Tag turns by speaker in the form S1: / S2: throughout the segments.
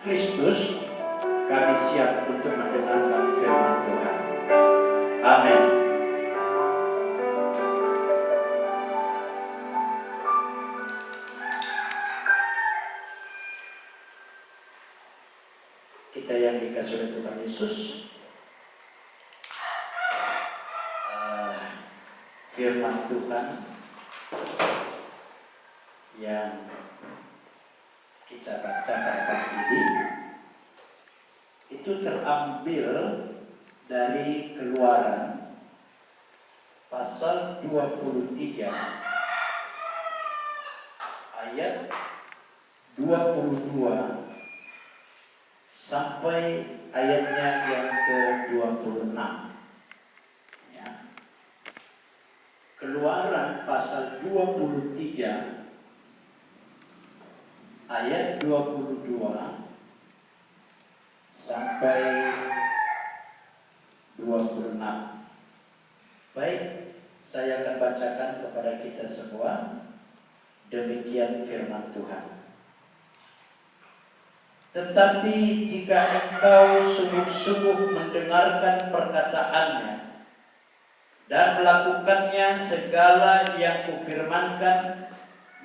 S1: Kristus, kami siap untuk mendengarkan firman Tuhan. Amin. Kita yang dikasih oleh Tuhan Yesus, firman Tuhan yang kita baca pada ini itu terambil dari Keluaran pasal 23 ayat 22 sampai ayatnya yang ke-26 ya. Keluaran pasal 23 ayat 22 sampai 26. Baik, saya akan bacakan kepada kita semua. Demikian firman Tuhan. Tetapi jika engkau sungguh-sungguh mendengarkan perkataannya dan melakukannya segala yang kufirmankan,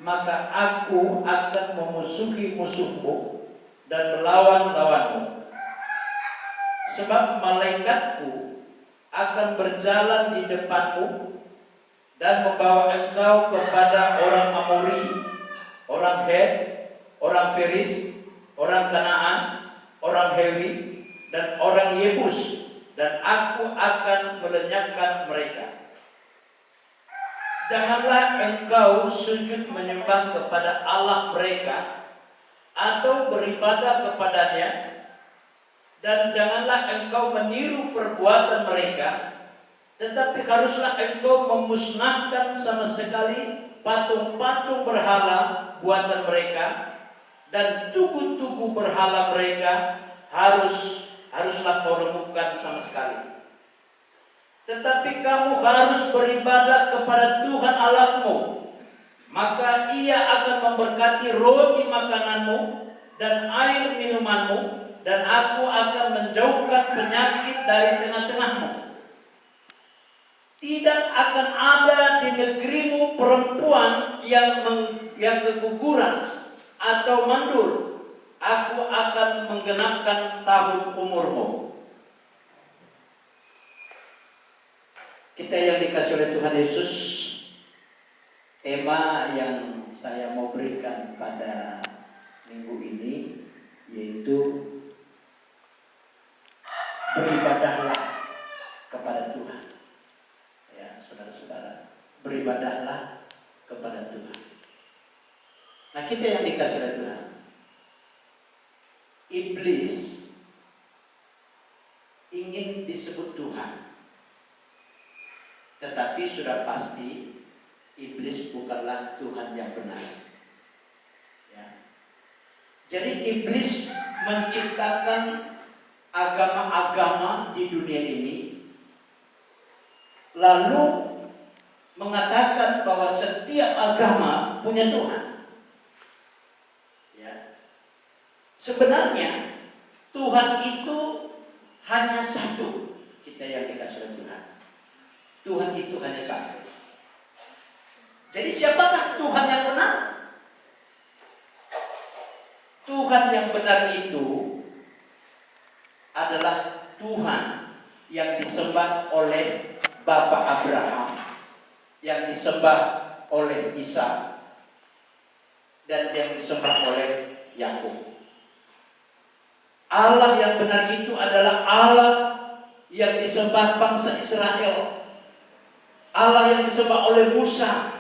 S1: maka aku akan memusuhi musuhmu dan melawan lawanmu. Sebab malaikatku akan berjalan di depanmu dan membawa engkau kepada orang Amori, orang Het, orang Feris, orang Kanaan, orang Hewi, dan orang Yebus, dan aku akan melenyapkan mereka. Janganlah engkau sujud menyembah kepada Allah mereka atau beribadah kepadanya, dan janganlah engkau meniru perbuatan mereka, tetapi haruslah engkau memusnahkan sama sekali patung-patung berhala buatan mereka, dan tugu-tugu berhala mereka haruslah kau remukkan sama sekali. Tetapi kamu harus beribadah kepada Tuhan Allahmu, maka Ia akan memberkati roti makananmu dan air minumanmu, dan aku akan menjauhkan penyakit dari tengah-tengahmu. Tidak akan ada di negerimu perempuan yang keguguran atau mandul. Aku akan menggenapkan tahun umurmu. Kita yang dikasih oleh Tuhan Yesus, tema yang saya mau berikan pada minggu ini yaitu beribadahlah kepada Tuhan. Ya, saudara-saudara, beribadahlah kepada Tuhan. Nah, kita yang dikasih oleh Tuhan, iblis ingin disebut Tuhan, tetapi sudah pasti iblis bukanlah Tuhan yang benar. Ya. Jadi iblis menciptakan agama-agama di dunia ini, lalu mengatakan bahwa setiap agama punya Tuhan. Ya. Sebenarnya Tuhan itu hanya satu. Kita yang dikasih oleh Tuhan, Tuhan itu hanya satu. Jadi siapakah Tuhan yang benar? Tuhan yang benar itu adalah Tuhan yang disembah oleh Bapak Abraham, yang disembah oleh Isa, dan yang disembah oleh Yakub. Allah yang benar itu adalah Allah yang disembah bangsa Israel, Allah yang disembah oleh Musa.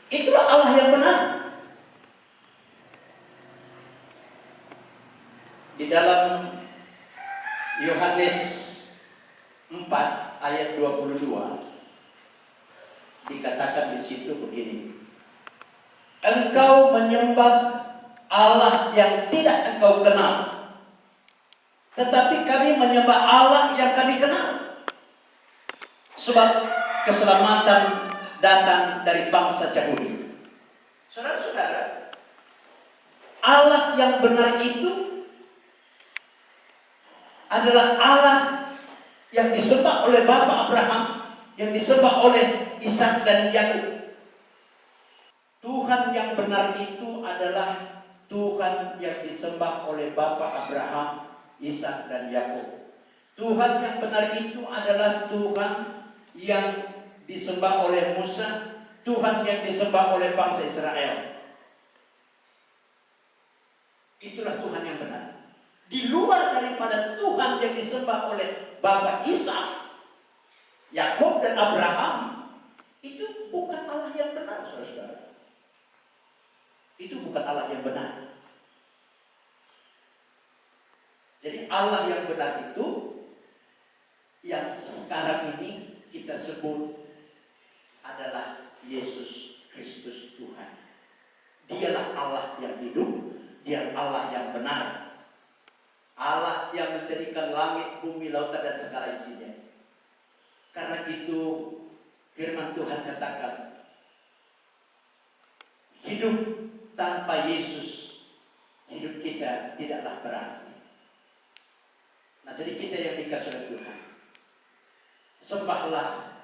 S1: Itulah Allah yang benar. Di dalam Yohanes 4 ayat 22 dikatakan di situ begini: engkau menyembah Allah yang tidak engkau kenal, tetapi kami menyembah Allah yang kami kenal. Sebab keselamatan datang dari bangsa Yahudi. Saudara-saudara, Allah yang benar itu adalah Allah yang disembah oleh Bapa Abraham, yang disembah oleh Ishak dan Yakub. Tuhan yang benar itu adalah Tuhan yang disembah oleh Bapa Abraham, Ishak dan Yakub. Tuhan yang benar itu adalah Tuhan yang disembah oleh Musa, Tuhan yang disembah oleh bangsa Israel. Itulah Tuhan yang benar. Di luar daripada Tuhan yang disembah oleh Bapa Ishak, Yakub dan Abraham, itu bukan Allah yang benar, saudara-saudara. Itu bukan Allah yang benar. Jadi Allah yang benar itu yang sekarang ini kita sebut adalah Yesus Kristus Tuhan. Dialah Allah yang hidup, Dia Allah yang benar. Allah yang menjadikan langit, bumi, lautan dan segala isinya. Karena itu firman Tuhan katakan, hidup tanpa Yesus, hidup kita tidaklah berarti. Nah, jadi kita yang dikasih oleh Tuhan, sembahlah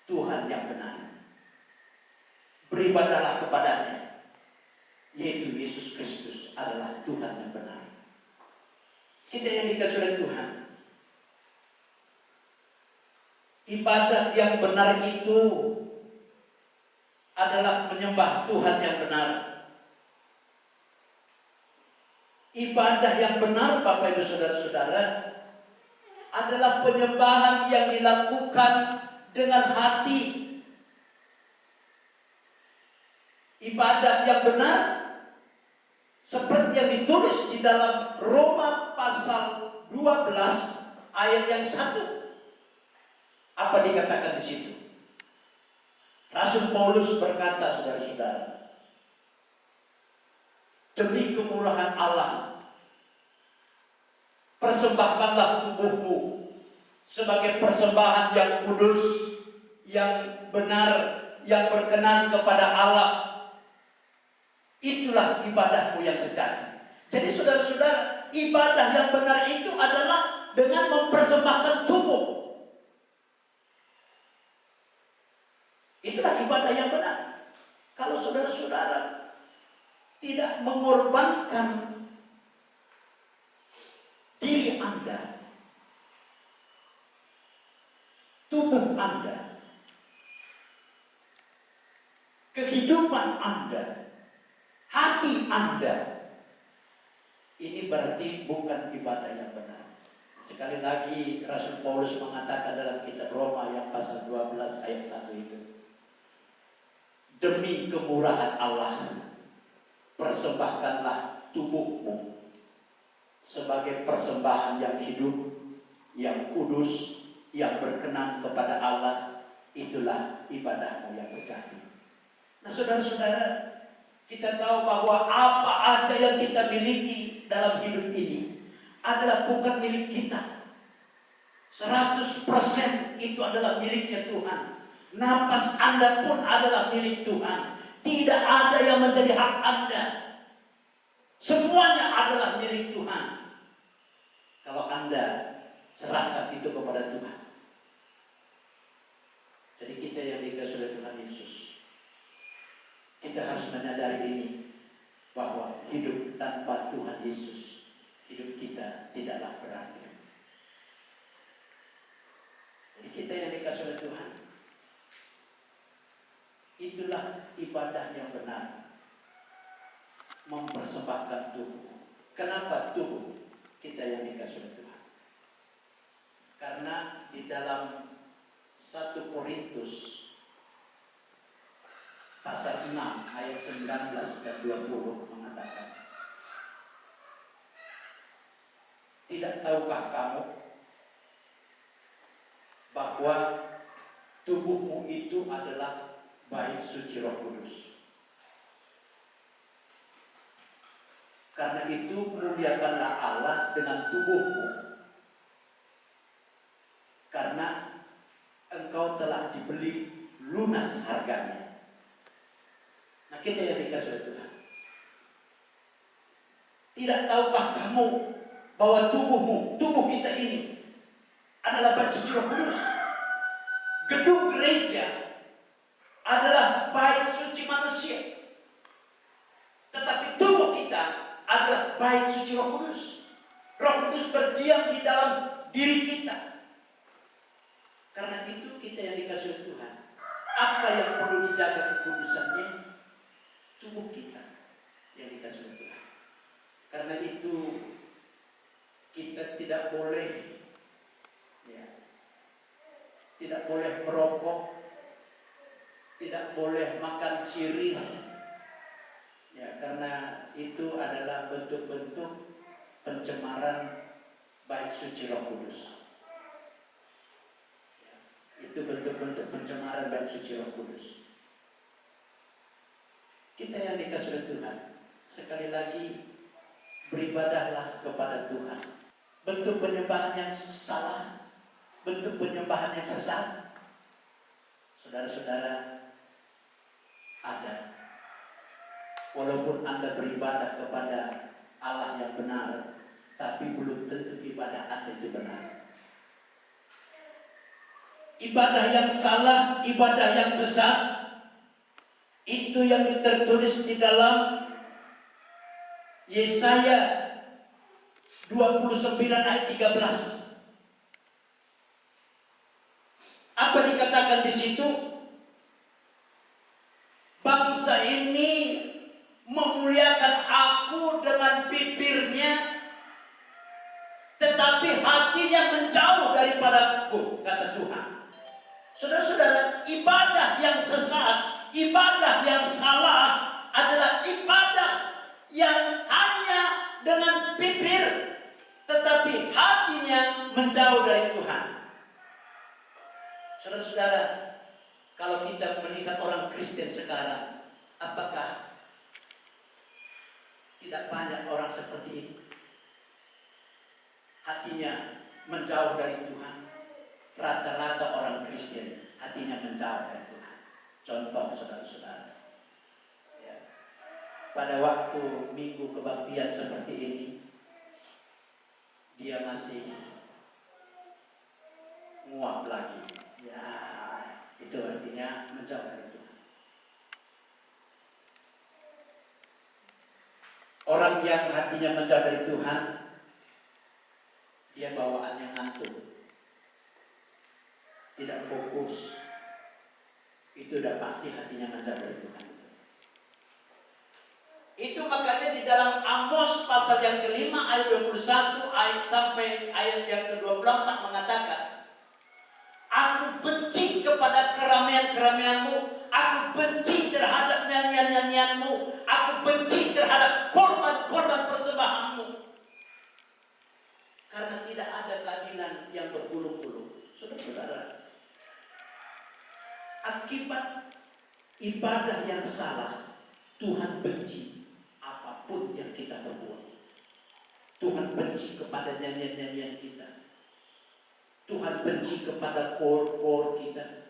S1: Tuhan yang benar, beribadahlah kepadanya, yaitu Yesus Kristus adalah Tuhan yang benar. Kita yang dikasih oleh Tuhan, ibadah yang benar itu adalah menyembah Tuhan yang benar. Ibadah yang benar, Bapak Ibu Saudara-saudara, adalah penyembahan yang dilakukan dengan hati. Ibadah yang benar seperti yang ditulis di dalam Roma pasal 12 ayat yang 1. Apa dikatakan di situ? Rasul Paulus berkata, saudara-saudara, demi kemurahan Allah, persembahkanlah tubuhmu sebagai persembahan yang kudus, yang benar, yang berkenan kepada Allah. Itulah ibadahmu yang sejati. Jadi saudara-saudara, ibadah yang benar itu adalah dengan mempersembahkan tubuh. Itulah ibadah yang benar. Kalau saudara-saudara tidak mengorbankan diri Anda, tubuh Anda, kehidupan Anda, hati Anda, ini berarti bukan ibadah yang benar. Sekali lagi Rasul Paulus mengatakan dalam kitab Roma yang pasal 12 ayat 1 itu, demi kemurahan Allah, persembahkanlah tubuhmu sebagai persembahan yang hidup, yang kudus, yang berkenan kepada Allah. Itulah ibadahmu yang sejati. Nah, saudara-saudara, kita tahu bahwa apa aja yang kita miliki dalam hidup ini adalah bukan milik kita. 100% itu adalah miliknya Tuhan. Napas Anda pun adalah milik Tuhan. Tidak ada yang menjadi hak Anda. Semuanya adalah milik Tuhan. Kalau Anda serahkan itu kepada Tuhan. Jadi kita yang dikasih oleh Tuhan Yesus, kita harus menyadari ini, bahwa hidup tanpa Tuhan Yesus, hidup kita tidaklah berarti. Jadi kita yang dikasih oleh Tuhan, itulah ibadah yang benar, mempersembahkan tubuh. Kenapa tubuh? Kita yang dikasih oleh Tuhan. Karena di dalam 1 Korintus pasal 6 ayat 19 dan 20 mengatakan, tidak tahukah kamu bahwa tubuhmu itu adalah bait suci Roh Kudus? Karena itu muliakanlah Allah dengan tubuhmu, karena engkau telah dibeli lunas harganya. Nah, kita yang dikasih oleh Tuhan, tidak tahukah kamu bahwa tubuh kita ini adalah bait suci Roh Kudus. Gedung gereja adalah bait suci manusia. Tetapi tubuh kita adalah bait suci Roh Kudus. Roh Kudus berdiam di dalam diri kita. Karena itu kita yang dikasih oleh Tuhan. Apa yang perlu dijaga kekudusannya? Tubuh kita yang dikasih oleh Tuhan. Karena itu kita tidak boleh tidak boleh merokok, tidak boleh makan sirih, karena itu adalah bentuk-bentuk pencemaran bait suci Roh Kudus. Itu bentuk-bentuk pencemaran bait suci Roh Kudus. Kita yang dikasih oleh Tuhan, sekali lagi beribadahlah kepada Tuhan. Bentuk penyembahan yang salah, bentuk penyembahan yang sesat, saudara-saudara, ada. Walaupun Anda beribadah kepada Allah yang benar, tapi belum tentu ibadah Anda itu benar. Ibadah yang salah, ibadah yang sesat, itu yang tertulis di dalam Yesaya 29 ayat 13. Apa dikatakan di situ? Bangsa ini memuliakan aku dengan bibirnya, tetapi hatinya menjauh daripadaku, kata Tuhan. Saudara-saudara, ibadah yang sesat, ibadah yang salah adalah ibadah yang hanya dengan bibir, tetapi hatinya menjauh dari Tuhan. Saudara-saudara, kalau kita melihat orang Kristen sekarang, apakah tidak banyak orang seperti ini? Hatinya menjauh dari Tuhan. Rata-rata orang Kristen hatinya menjauh dari Tuhan. Contoh, saudara-saudara, pada waktu minggu kebaktian seperti ini, dia masih nguap lagi. Itu artinya menjauh dari Tuhan. Orang yang hatinya menjauh dari Tuhan, dia bawaannya ngantuk, tidak fokus. Itu udah pasti hatinya menjauh dari Tuhan. Itu makanya di dalam Amos pasal yang kelima ayat 21 sampai ayat yang ke-24 mengatakan, aku benci kepada keramaian-keramaianmu, aku benci terhadap nyanyian-nyanyianmu, aku benci terhadap korban-korban persembahanmu. Karena tidak ada keadilan yang berpuluh-puluh. Saudara-saudara, akibat ibadah yang salah, Tuhan benci apapun yang kita berbuat. Tuhan benci kepada nyanyian-nyanyian kita. Tuhan benci kepada kor kita.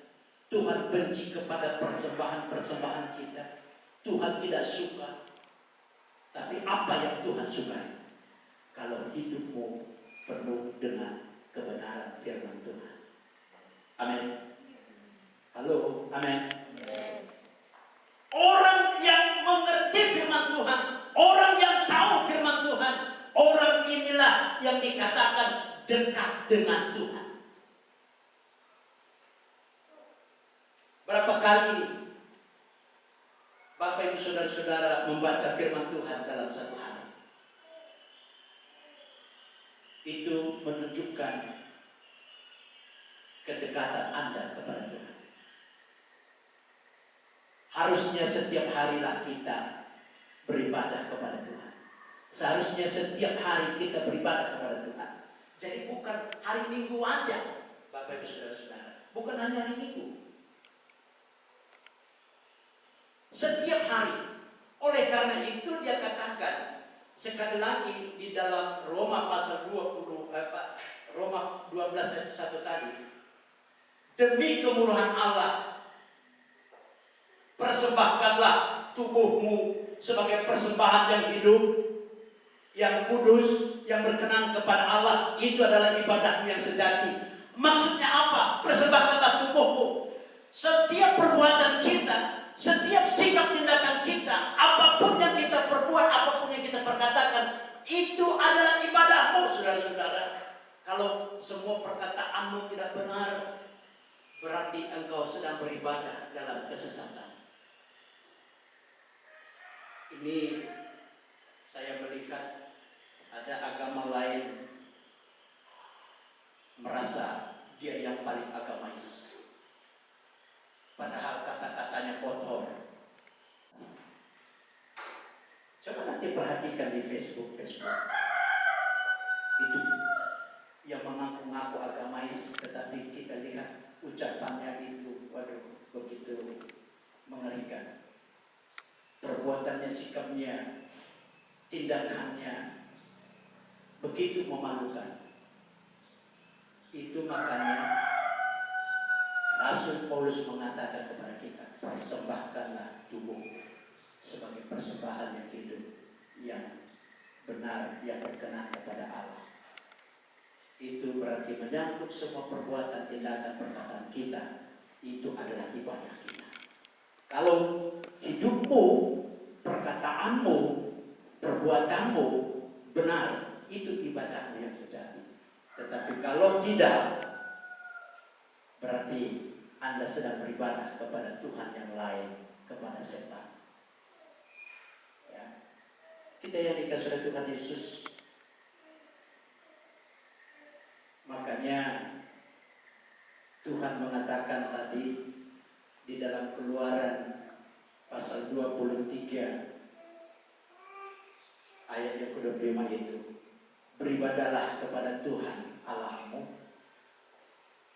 S1: Tuhan benci kepada persembahan-persembahan kita. Tuhan tidak suka. Tapi apa yang Tuhan sukai? Kalau hidupmu penuh dengan kebenaran firman Tuhan. Amin. Halo, amin. Orang yang mengerti firman Tuhan, orang yang tahu firman Tuhan, orang inilah yang dikatakan dekat dengan Tuhan. Berapa kali Bapak Ibu Saudara-saudara membaca firman Tuhan dalam satu hari? Itu menunjukkan kedekatan Anda kepada Tuhan. Harusnya setiap harilah kita beribadah kepada Tuhan. Seharusnya setiap hari kita beribadah kepada Tuhan. Jadi bukan hari Minggu aja, Bapak Ibu Saudara-saudara. Bukan hanya hari Minggu. Setiap hari. Oleh karena itu dia katakan sekali lagi di dalam Roma pasal 12 ayat 1 tadi. Demi kemurahan Allah, persembahkanlah tubuhmu sebagai persembahan yang hidup, yang kudus, yang berkenan kepada Allah, itu adalah ibadahmu yang sejati. Maksudnya apa? Persembahkanlah tubuhmu. Setiap perbuatan kita, setiap sikap tindakan kita, apapun yang kita perbuat, apapun yang kita perkatakan, itu adalah ibadahmu, saudara-saudara. Kalau semua perkataanmu tidak benar, berarti engkau sedang beribadah dalam kesesatan. Ini saya melihat ada agama lain merasa dia yang paling agamais, padahal kata-katanya kotor. Coba nanti perhatikan di Facebook itu yang mengaku-ngaku agamais, tetapi kita lihat ucapannya itu, waduh, begitu mengerikan. Perbuatannya, sikapnya, tindakannya begitu memalukan. Itu makanya Rasul Paulus mengatakan kepada kita, persembahkanlah tubuh sebagai persembahan yang hidup, yang benar, yang berkenan kepada Allah. Itu berarti menyangkut semua perbuatan, tindakan, perkataan kita, itu adalah ibadah kita. Kalau hidupmu, perkataanmu, perbuatanmu benar, itu ibadahmu yang sejati. Tetapi kalau tidak, berarti Anda sedang beribadah kepada Tuhan yang lain, kepada setan. Ya. Kita yang dikasih oleh Tuhan Yesus, makanya Tuhan mengatakan tadi di dalam Keluaran pasal 23 ayat yang ke-25 itu, beribadalah kepada Tuhan Allahmu,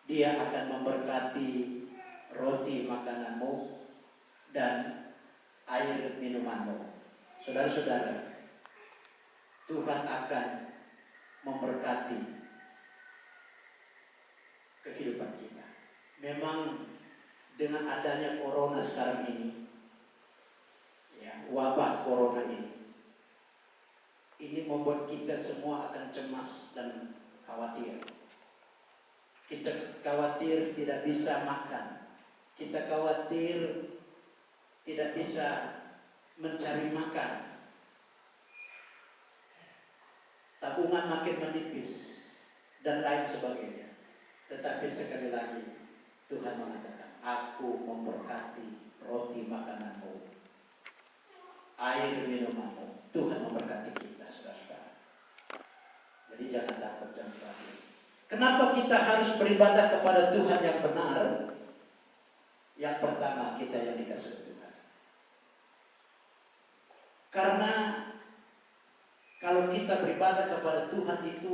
S1: Dia akan memberkati roti makananmu dan air minumanmu. Saudara-saudara, Tuhan akan memberkati kehidupan kita. Memang dengan adanya corona sekarang ini, ya, wabah corona ini membuat kita semua akan cemas dan khawatir. Kita khawatir tidak bisa makan, kita khawatir tidak bisa mencari makan, tabungan makin menipis dan lain sebagainya. Tetapi sekali lagi Tuhan mengatakan, aku memberkati roti makananmu, air minumanmu. Tuhan memberkati kita, saudara-saudara. Jadi jangan takut, jangan khawatir. Kenapa kita harus beribadah kepada Tuhan yang benar? Yang pertama, kita yang dikasih Tuhan. Karena kalau kita beribadah kepada Tuhan itu,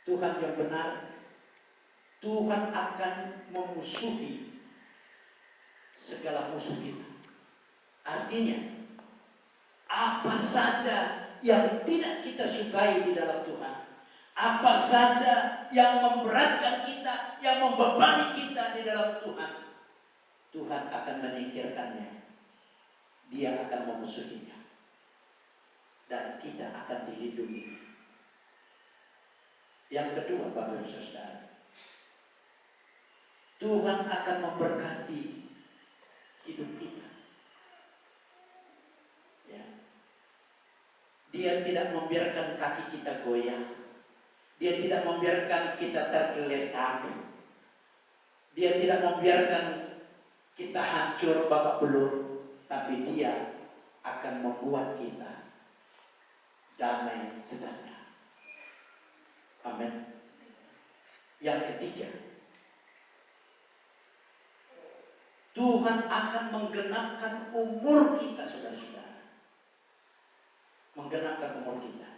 S1: Tuhan yang benar, Tuhan akan memusuhi segala musuh kita. Artinya, apa saja yang tidak kita sukai di dalam Tuhan, apa saja yang memberatkan kita, yang membebani kita di dalam Tuhan, Tuhan akan menyingkirkannya. Dia akan memusuhinya. Dan kita akan dilindungi. Yang kedua, Bapak Ibu Saudara, Tuhan akan memberkati hidup kita. Ya. Dia tidak membiarkan kaki kita goyah. Dia tidak membiarkan kita tergeletak. Dia tidak membiarkan kita hancur babak belur, tapi Dia akan membuat kita damai sejahtera. Amin. Yang ketiga, Tuhan akan menggenapkan umur kita, saudara-saudara. Menggenapkan umur kita.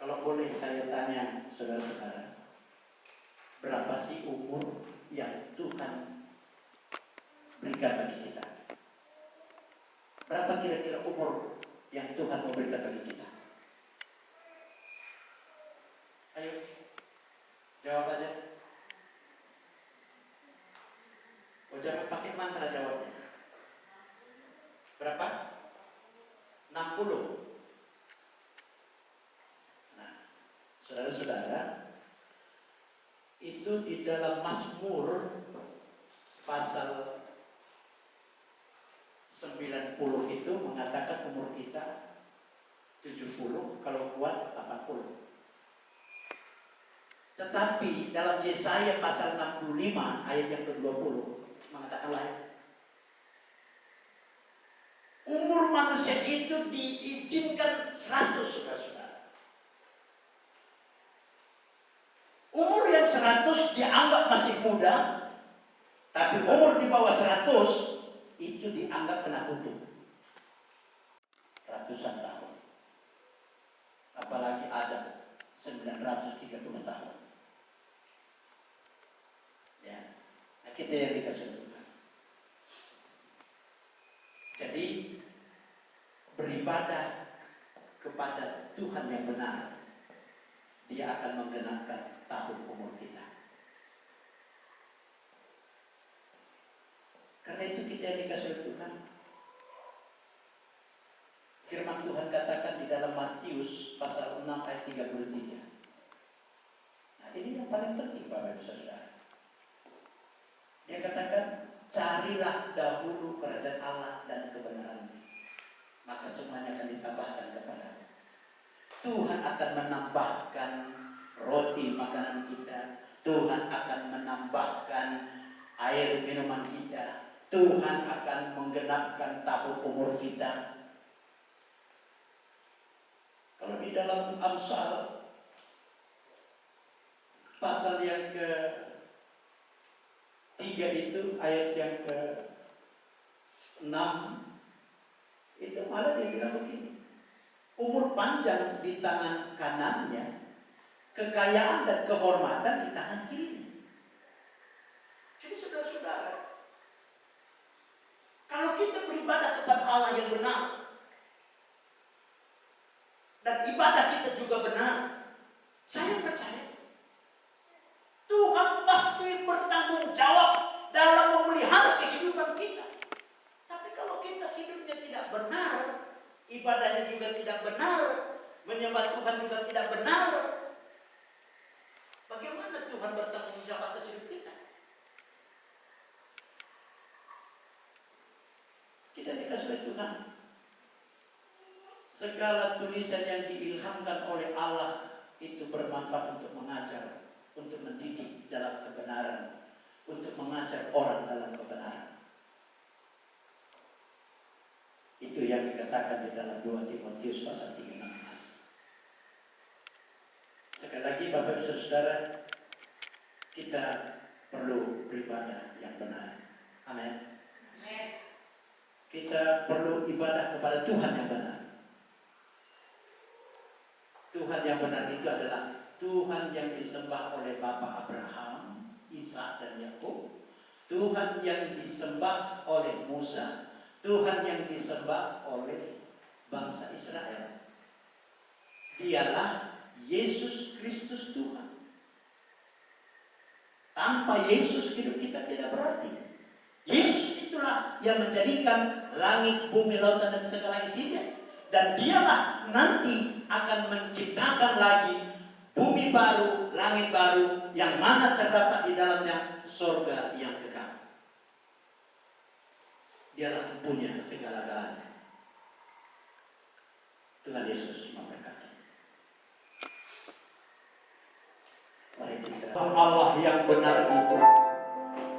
S1: Kalau boleh saya tanya saudara-saudara, berapa sih umur yang Tuhan berikan bagi kita? Berapa kira-kira umur yang Tuhan memberikan bagi kita? Ayo, jawab aja. Oh, jangan pakai mantra jawabnya. Berapa? 60. itu di dalam Mazmur pasal 90 itu mengatakan umur kita 70, kalau kuat 80. Tetapi dalam Yesaya pasal 65 ayat yang ke-20 mengatakan lain. Umur manusia itu diizinkan 100, saudara-saudara. Umur yang 100 dianggap masih muda, tapi umur di bawah 100 itu dianggap kena tutup. Ratusan tahun. Apalagi ada 930 tahun. Ya, nah kita yang dikasih Tuhan. Jadi beribadah kepada Tuhan yang benar, Dia akan menggenapkan tahun umur kita. Karena itu kita yang dikasih Tuhan. Firman Tuhan katakan di dalam Matius pasal 6 ayat 33. Nah, ini yang paling penting Bapak Ibu Saudara. Dia katakan, carilah dahulu kerajaan Allah dan kebenarannya, maka semuanya akan ditambahkan kepadamu. Tuhan akan menambahkan roti makanan kita. Tuhan akan menambahkan air minuman kita. Tuhan akan menggenapkan tahun umur kita. Kalau di dalam Amsal pasal yang ke-3 itu ayat yang ke-6 itu malah dia bilang begini, umur panjang di tangan kanannya, kekayaan dan kehormatan di tangan kiri. Jadi saudara-saudara, kalau kita beribadah kepada Allah yang benar dan ibadah kita juga benar, saya percaya Tuhan pasti bertanggung jawab dalam memelihara kehidupan kita. Tapi kalau kita hidupnya tidak benar, ibadahnya juga tidak benar, menyembah Tuhan juga tidak benar, bagaimana Tuhan bertanggung jawab atas hidup kita? Kita dikasih oleh Tuhan segala tulisan yang diilhamkan oleh Allah itu bermanfaat untuk mengajar, untuk mendidik dalam kebenaran, untuk mengajar orang dalam kebenaran. Itu yang dikatakan di dalam 2 Timotius pasal 3:16. Sekali lagi Bapak Ibu Saudara, kita perlu beribadah yang benar. Amin. Kita perlu ibadah kepada Tuhan yang benar. Tuhan yang benar itu adalah Tuhan yang disembah oleh Bapa Abraham, Ishak dan Yakub, Tuhan yang disembah oleh Musa, Tuhan yang disembah oleh bangsa Israel. Dialah Yesus Kristus Tuhan. Tanpa Yesus hidup kita tidak berarti. Yesus itulah yang menjadikan langit, bumi, lautan dan segala isinya. Dan dialah nanti akan menciptakan lagi bumi baru, langit baru, yang mana terdapat di dalamnya surga yang kekal. Dialah punya segala-galanya. Tuhan Yesus memberkati. Mari kita. Allah yang benar itu,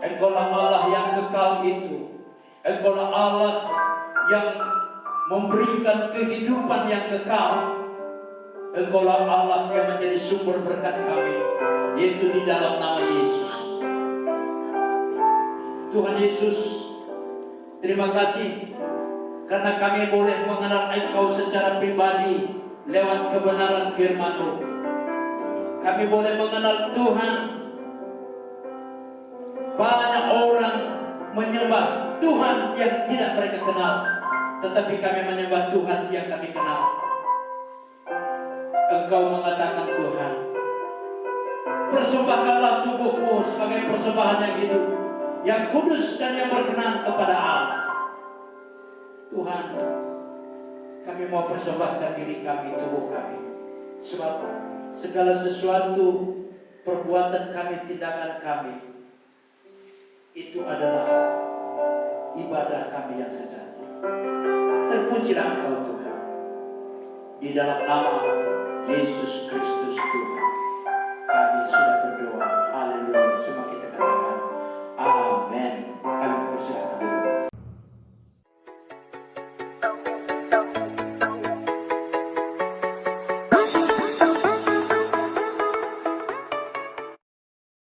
S1: Engkaulah Allah yang kekal itu, Engkaulah Allah yang memberikan kehidupan yang kekal. Engkaulah Allah yang menjadi sumber berkat kami, yaitu di dalam nama Yesus. Tuhan Yesus, terima kasih karena kami boleh mengenal Engkau secara pribadi lewat kebenaran firman-Mu. Kami boleh mengenal Tuhan. Banyak orang menyembah Tuhan yang tidak mereka kenal, tetapi kami menyembah Tuhan yang kami kenal. Engkau mengatakan, Tuhan, persembahkanlah tubuhmu sebagai persembahan yang hidup, yang kudus dan yang berkenan kepada Allah. Tuhan, kami mau persembahkan diri kami, tubuh kami, sebab segala sesuatu perbuatan kami, tindakan kami, itu adalah ibadah kami yang sejati. Terpujilah Engkau Tuhan. Di dalam nama Yesus Kristus Tuhan, kami sudah berdoa. Haleluya. Semua kita katakan.